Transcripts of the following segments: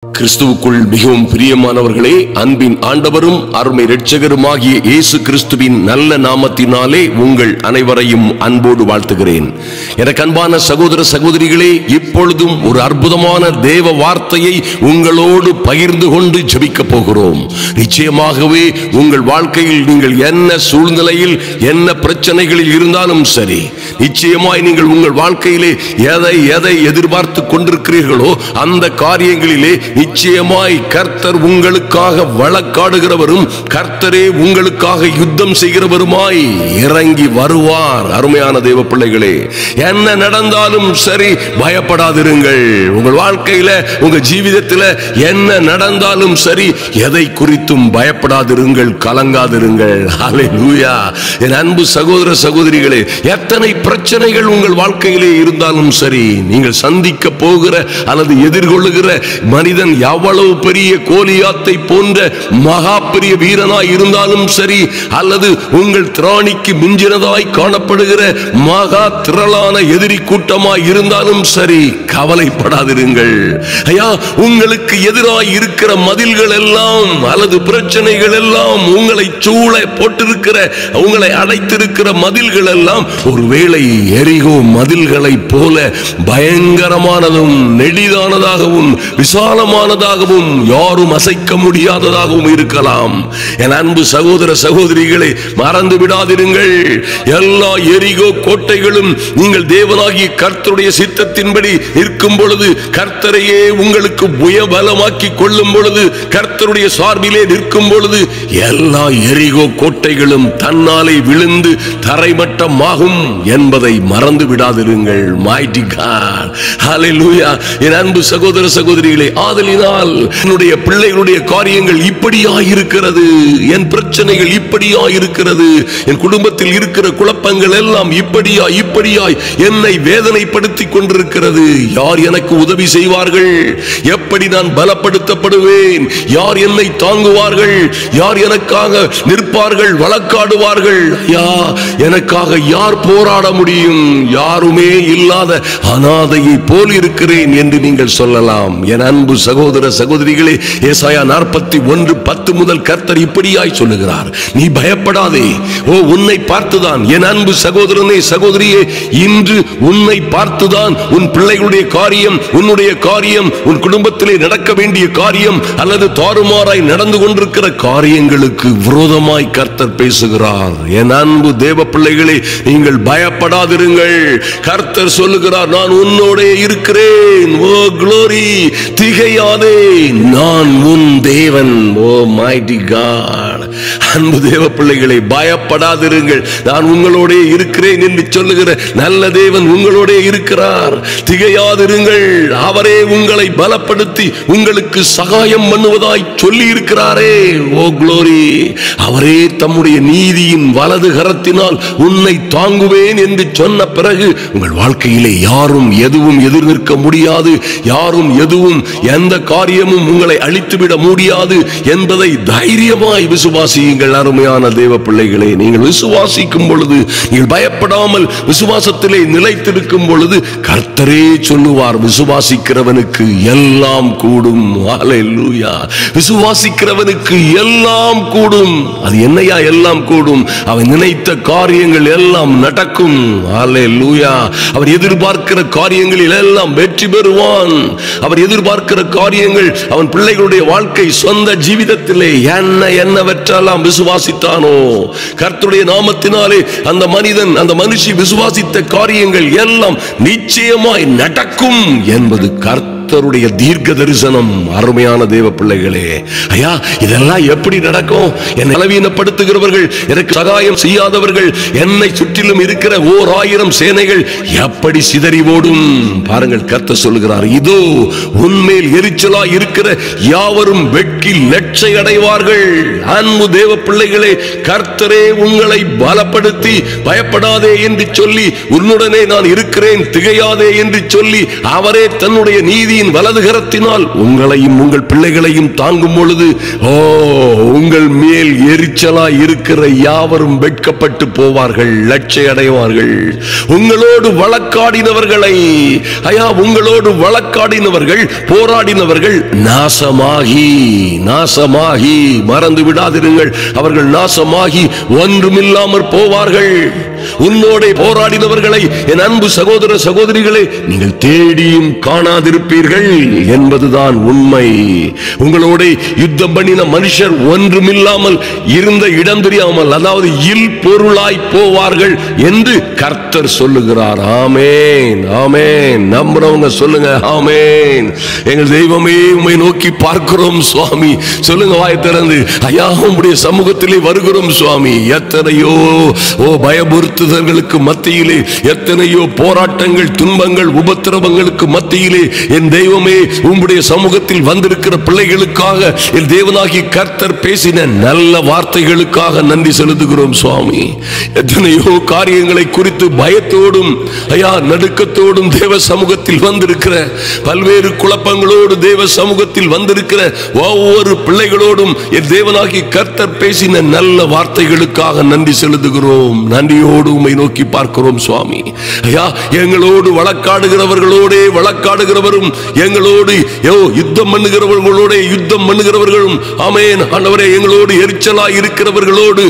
கிறிஸ்துவுக்குள் மிகவும் பிரியமானவர்களே, அன்பின் ஆண்டவரும் அருமை இரட்சகருமாகிய இயேசு கிறிஸ்துவின் நல்ல நாமத்தினாலே உங்கள் அனைவரையும் அன்போடு வாழ்த்துகிறேன். எனக்கு அன்பான சகோதர சகோதரிகளே, இப்பொழுதும் ஒரு அற்புதமான தேவ வார்த்தையை உங்களோடு பகிர்ந்து கொண்டு ஜெபிக்க போகிறோம். நிச்சயமாகவே உங்கள் வாழ்க்கையில் நீங்கள் என்ன சூழ்நிலையில் என்ன பிரச்சனைகளில் இருந்தாலும் சரி, நிச்சயமாய் நீங்கள் உங்கள் வாழ்க்கையிலே எதை எதிர்பார்த்து கொண்டிருக்கிறீர்களோ அந்த காரியங்களிலே நிச்சயமாய் கர்த்தர் உங்களுக்காக வழக்காடுகிறவரும் கர்த்தரே உங்களுக்காக யுத்தம் செய்கிறவருமாய் இறங்கி வருவார். அருமையான தேவ பிள்ளைகளே, என்ன நடந்தாலும் சரி பயப்படாதிருங்கள். உங்கள் வாழ்க்கையில உங்க ஜீவிதத்தில் என்ன நடந்தாலும் சரி எதை குறித்தும் பயப்படாதிருங்கள், கலங்காதிருங்கள். ஹல்லேலூயா. என் அன்பு சகோதர சகோதரிகளே, எத்தனை பிரச்சனைகள் உங்கள் வாழ்க்கையிலே இருந்தாலும் சரி, நீங்கள் சந்திக்க போகிற அல்லது எதிர்கொள்ளுகிற மனிதன் எவ்வளவு பெரிய கோலியாத்தை போன்ற மகா பெரிய வீரனாய் இருந்தாலும் சரி, அல்லது உங்கள் திராணிக்கு மிஞ்சினதாய் காணப்படுகிற மகா திரளான எதிரி கூட்டமாய் இருந்தாலும் சரி, கவலைப்படாதிருங்கள். ஐயா, உங்களுக்கு எதிராய் இருக்கிற மதில்கள் எல்லாம் அல்லது பிரச்சனைகள் எல்லாம், உங்களை சூழ போட்டிருக்கிற உங்களை அடைத்திருக்கிற மதில்கள் எல்லாம் ஒருவேளை எரிகோ மதில்களை போல பயங்கரமானதும் நெடிதானதாகவும் விசாலமானதாகவும் யாரும் அசைக்க முடியாததாகவும் இருக்கலாம். என் அன்பு சகோதர சகோதரிகளை மறந்து விடாதிருங்கள். எல்லா எரிகோ கோட்டைகளும் நீங்கள் தேவனாகிய கர்த்தருடைய சித்தத்தின்படி நிற்கும் பொழுது, கர்த்தரையே உங்களுக்கு புயபலமாக்கி கொள்ளும் பொழுது, கர்த்தருடைய சார்பிலே நிற்கும் பொழுது, எல்லா எரிகோ கோட்டைகளும் தன்னாலே விழுந்து தரைமட்டமாகும் என்பதை மறந்து விடாதிருங்கள். Mighty God. Hallelujah. என் அன்பு சகோதர சகோதரிகளே, ஆதலினால் என்னுடைய பிள்ளைகளுடைய காரியங்கள் இப்படியாயிருக்கிறது, என் பிரச்சனைகள் இப்படியாயிருக்கிறது, என் குடும்பத்தில் இருக்கிற குழப்பங்கள் எல்லாம் இப்படியாய் என்னை வேதனைப்படுத்தி கொண்டிருக்கிறது. யார் எனக்கு உதவி செய்வார்கள்? எப்படி நான் பலப்படுத்தப்படுவேன்? யார் என்னை தாங்குவார்கள்? யார் எனக்காக நிற்பார்கள், வழக்காடுவார்கள்? எனக்காக யார் போராட முடியும்? யாருமே இல்லாத அனாதையை போல் இருக்கிறேன் என்று நீங்கள் சொல்லலாம். என் அன்பு சகோதர சகோதரிகளே, ஏசாயா 41:10 முதல் கர்த்தர் இப்படியாய் சொல்லுகிறார், நீ பயப்படாதே. ஓ, உன்னை பார்த்துதான் என் அன்பு சகோதரனே சகோதரியே, இன்று உன்னை பார்த்துதான் உன் பிள்ளைகளுடைய காரியம், உன்னுடைய காரியம், உன் குடும்பத்திலே நடக்க வேண்டிய காரியம் அல்லது தாறுமாறாய் நடந்து கொண்டிருக்கிற காரியங்களுக்கு விரோதமாய் கர்த்தர் பேசுகிறார். என் அன்பு தேவ பிள்ளைகளே, நீங்கள் பயப்படாதிருங்கள். கர்த்தர் சொல்லுகிறார், நான் உன்னோட இருக்கிறேன். ஓ க்ளோரி, திகையாதே, நான் உன் தேவன். O mighty God. அன்பு தேவ பிள்ளைகளை, பயப்படாதிருங்கள். நான் உங்களோட இருக்கிறேன் என்று சொல்லுகிற நல்ல தேவன் உங்களோட இருக்கிறார். திகையாதிருங்கள். அவரே உங்களை பலப்படுத்தி உங்களுக்கு சகாயம் பண்ணுவதாய் சொல்லி இருக்கிறாரே. ஓ க்ளோரி. அவரே தம்முடைய நீதியின் வலது கரத்தினால் உன்னை தாங்குவேன் என்று சொன்ன பிறகு உங்கள் வாழ்க்கையிலே யாரும் எதுவும் எதிர் நிற்க முடியாது, யாரும் எதுவும் எந்த காரியமும் உங்களை அழித்துவிட முடியாது என்பதை தைரியமாய் விசுவாசியுங்கள். அருமையான தேவ பிள்ளைகளே, நீங்கள் விசுவாசிக்கும் பொழுது, நீங்கள் பயப்படாமல் விசுவாசத்திலே நிலைத்திருக்கும் பொழுது, கர்த்தரே சொல்லுவார், விசுவாசிக்கிறவனுக்கு எல்லாம் கூடும். ஹல்லேலூயா. விசுவாசிக்கிறவனுக்கு எல்லாம் கூடும். அது என்னையா எல்லாம் கூடும்? அவன் நினைத்த காரியங்கள் எல்லாம் நடக்கும். ஹல்லேலூயா. அவர் எதிர்பார்க்கிற காரியங்களில் எல்லாம் வெற்றி பெறுவான். அவர் எதிர்பார்க்கிற காரியங்கள் அவன் பிள்ளைகளுடைய வாழ்க்கை சொந்த ஜீவிதத்திலே என்னவெற்றெல்லாம் விசுவாசித்தானோ, கர்த்தருடைய நாமத்தினாலே அந்த மனிதன் அந்த மனுஷி விசுவாசித்த காரியங்கள் எல்லாம் நிச்சயமாய் நடக்கும் என்பது கர்த்தருடைய தீர்க்க தரிசனம். அருமையான தேவ பிள்ளைகளே, ஐயா, இதெல்லாம் எப்படி நடக்கும்? என்னை பலவீனப்படுத்துகிறவர்கள், எனக்கு சகாயம் செய்யாதவர்கள், என்னை சுற்றிலும் இருக்கிற 1000 சேனைகள் எப்படி சிதறி ஓடும்? பாருங்கள், கர்த்தர் சொல்லுகிறார், இதோ உன்மேல் எரிச்சலா இருக்கிற யாவரும் வெட்கி லட்சை அடைவார்கள். அன்பு தேவ பிள்ளைகளே, கர்த்தரே உங்களை பலப்படுத்தி பயப்படாதே என்று சொல்லி, உன்னுடனே நான் இருக்கிறேன், திகையாதே என்று சொல்லி, அவரே தன்னுடைய நீதி நீதியின் வலது கரத்தினால் உங்களையும் உங்கள் பிள்ளைகளையும் தாங்கும் பொழுது உங்கள் மேல் எரிச்சலா இருக்கிற யாவரும் வெட்கப்பட்டு போவார்கள், லட்சிய அடைவார்கள். உங்களோடு வழக்காடினவர்களை உங்களோடு வழக்காடினவர்கள், போராடினவர்கள் நாசமாகி மறந்து விடாதிருங்கள், அவர்கள் நாசமாகி ஒன்றுமில்லாமற் போவார்கள். உன்னோட போராடினவர்களை என் அன்பு சகோதர சகோதரிகளே நீங்கள் தேடியும் காணாதிருப்பீர்கள் என்பதுதான் உண்மை. உங்களோட யுத்தம் பண்ணின மனுஷர் ஒன்றுமில்லாமல் இருந்த இடம் தெரியாமல், அதாவது இல் பொருளாய் போவார்கள் என்று கர்த்தர் சொல்லுகிறார். ஆமென், ஆமென். நம்புறவங்க சொல்லுங்க ஆமென். எங்கள் தெய்வமே உம்மை நோக்கி பார்க்கிறோம் சுவாமி. சொல்லுங்க வாய் திறந்து, ஐயா உம்முடைய சமூகத்திலே வருகிறோம் சுவாமி. எத்தனையோ பயமுறுத்துதல்களுக்கு மத்தியிலே, எத்தனையோ போராட்டங்கள், துன்பங்கள், உபத்திரவங்களுக்கு மத்தியிலே என் தெய்வமே உம்முடைய சமூகத்தில் வந்திருக்கிற பிள்ளைகளுக்காக என் தேவனாகிய கர்த்தர் பேசின நல்ல வார்த்தைகளுக்காக நன்றி செலுத்துகிறோம் சுவாமி. எத்தனையோ காரியங்களை குறித்து பயத்தோடும் நடுக்கத்தோடும் தேவ சமூகத்தில் வந்திருக்கிற, பல்வேறு குழப்பங்களோடு தேவ சமூகத்தில் வந்திருக்கிற ஒவ்வொரு பிள்ளைகளோடும் என் தேவனாகிய கர்த்தர் பேசின நல்ல வார்த்தைகளுக்காக நன்றி செலுத்துகிறோம். நன்றியோடு உம்மை நோக்கி பார்க்கிறோம் சுவாமி. எங்களோடு வழக்காடுகிறவர்களோடே வழக்காடுகிறவரும், எங்களோடு யுத்தம் பண்ணுகிறவர்களோட யுத்தம் பண்ணுகிறவர்களும், ஆமென் ஆண்டவரே, எங்களோடு எரிச்சலாய் இருக்கிறவர்களோடு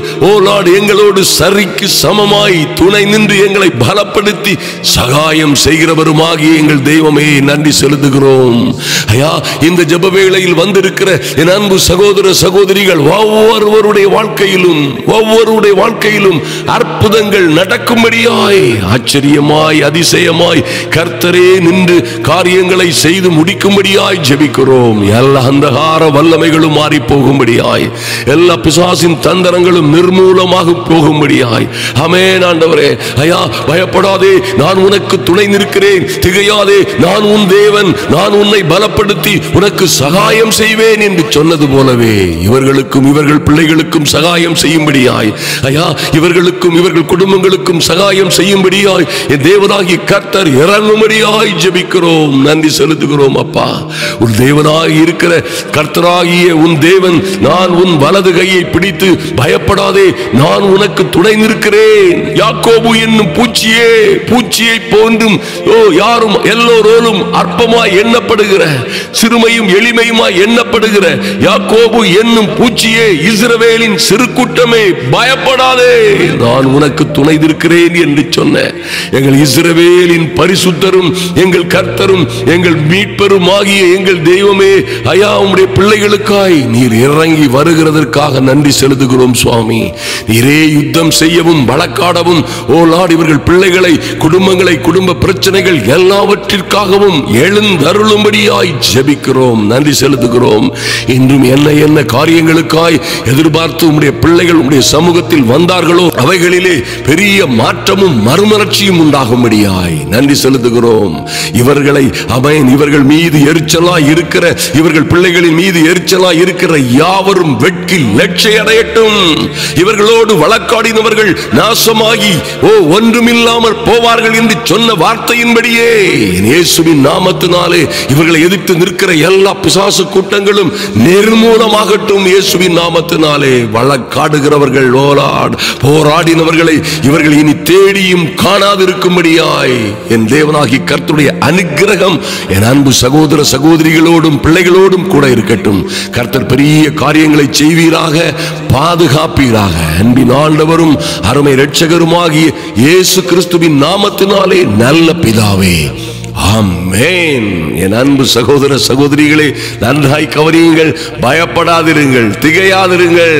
எங்களோடு சரிக்கு சமமாய் துணை நின்று எங்களை பலப்படுத்தி சகாயம் செய்கிறவருமாகிய எங்கள் தெய்வமே நன்றி செலுத்துகிறோம். இந்த ஜெப வேளையில் வந்திருக்கிற என் அன்பு சகோதர சகோதரிகள் ஒவ்வொருவருடைய வாழ்க்கையிலும் அற்புதங்கள் நடக்கும்படியாய், ஆச்சரியமாய், அதிசயமாய் கர்த்தரே நின்று காரியங்களை செய்து முடிக்கும்படியாய் ஜெபிக்கிறோம். எல்லா அந்தகார வல்லமைகளும் மாறி போகும்படியாய், எல்லா பிசாசின் தந்திரங்களும் நிர்மூலமாக போகும்படியாய். ஆமென் ஆண்டவரே. பயப்படாதே, நான் உனக்கு துணை நிற்கிறேன். திகையாதே, நான் உன் தேவன். நான் உன்னை பலப்படுத்தி உனக்கு சகாயம் செய்வேன் என்று சொன்னது போலவே இவர்களுக்கும் இவர்கள் பிள்ளைகளுக்கும் சகாயம் செய்யும்படியாய், இவர்களுக்கும் இவர்கள் குடும்பங்களுக்கும் சகாயம் செய்யும்படியாய் என் தேவனாகிய கர்த்தர் இறங்கும்படியாய் ஜெபிக்கிறோம். நன்றி செலுத்துகிறோம் அப்பா. உன் தேவனாய் இருக்கிற கர்த்தராகிய உன் தேவன், நான் உன் வலது கையை பிடித்து பயப்படாதே, நான் உனக்கு துணை நிற்கிறேன். யாக்கோபு என்னும் பூச்சியை போன்றும் யாரும் எல்லோரோடும் அற்பமாய் எண்ணப்படுகிற, சிறுமையும் எளிமையுமாய் எண்ணப்படுகிற யாக்கோபு என்னும் பூச்சியே, இஸ்ரவேலின் சிறு கூட்டமே பயப்படாதே, நான் உனக்கு துணை நிற்கிறேன் என்று சொன்ன எங்கள் இஸ்ரவேலின் பரிசுத்தரும் எங்கள் கர்த்தரும் எங்கள் மீட்பரும் ஆகிய எங்கள் தெய்வமே, உம்முடைய பிள்ளைகளுக்காய் நீர் இறங்கி வருகிறதற்காக நன்றி செலுத்துகிறோம் சுவாமி. நீரே யுத்தம் செய்யவும் வழக்காடவும் இவர்கள் பிள்ளைகளை, குடும்பங்களை, குடும்ப பிரச்சனைகள் எல்லாவற்றிற்காகவும் எழுந்தருளும்படியாய் ஜெபிக்கிறோம். நன்றி செலுத்துகிறோம். இன்றும் என்ன காரியங்களுக்காய் எதிர்பார்த்து உம்முடைய பிள்ளைகள் உம்முடைய சமூகத்தில் வந்தார்களோ அவைகளிலே பெரிய மாற்றமும் மறுமலர்ச்சியும் உண்டாகும்படியாய் நன்றி செலுத்துகிறோம். இவர்களை இவர்கள் மீது எரிச்சலாய் இருக்கிற, இவர்கள் பிள்ளைகளின் மீது எரிச்சலாய் இருக்கிற யாவரும் வெட்கி லட்சிய அடையட்டும். இவர்களோடு வழக்காடினவர்கள் நாசமாகி ஒன்றுமில்லாமல் போவார்கள் என்று சொன்ன வார்த்தையின்படியே இயேசுவின் நாமத்தினாலே இவர்களை எதிர்த்து நிற்கிற எல்லா பிசாசு கூட்டங்களும் நிர்மூலமாகட்டும். இயேசுவின் நாமத்தினாலே வழக்காடுகிறவர்கள், போராடினவர்களை இவர்கள் இனி தேடியும் காணாதிருக்கும்படியாய் என் தேவனாகி கர்த்தருடைய அனுக்கிரகம் என் அன்பு சகோதர சகோதரிகளோடும் பிள்ளைகளோடும் கூட இருக்கட்டும். கர்த்தர் பெரிய காரியங்களை செய்வீராக, பாதுகாப்பீராக. அன்பின் ஆண்டவரும் அருமை இரட்சகருமாகிய இயேசு கிறிஸ்துவின் நாமத்தினாலே நல்ல பிதாவே, ஆமென். என் அன்பு சகோதர சகோதரிகளே, நன்றாய் கவனியுங்கள், பயப்படாதிருங்கள், திகையாதிருங்கள்.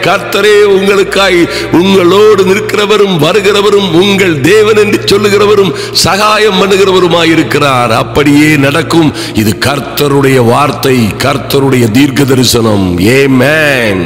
கர்த்தரே உங்களுக்காய் உங்களோடு நிற்கிறவரும் வருகிறவரும் உங்கள் தேவன் என்று சொல்லுகிறவரும் சகாயம் பண்ணுகிறவருமாயிருக்கிறார். அப்படியே நடக்கும். இது கர்த்தருடைய வார்த்தை, கர்த்தருடைய தீர்க்க தரிசனம். ஆமென்.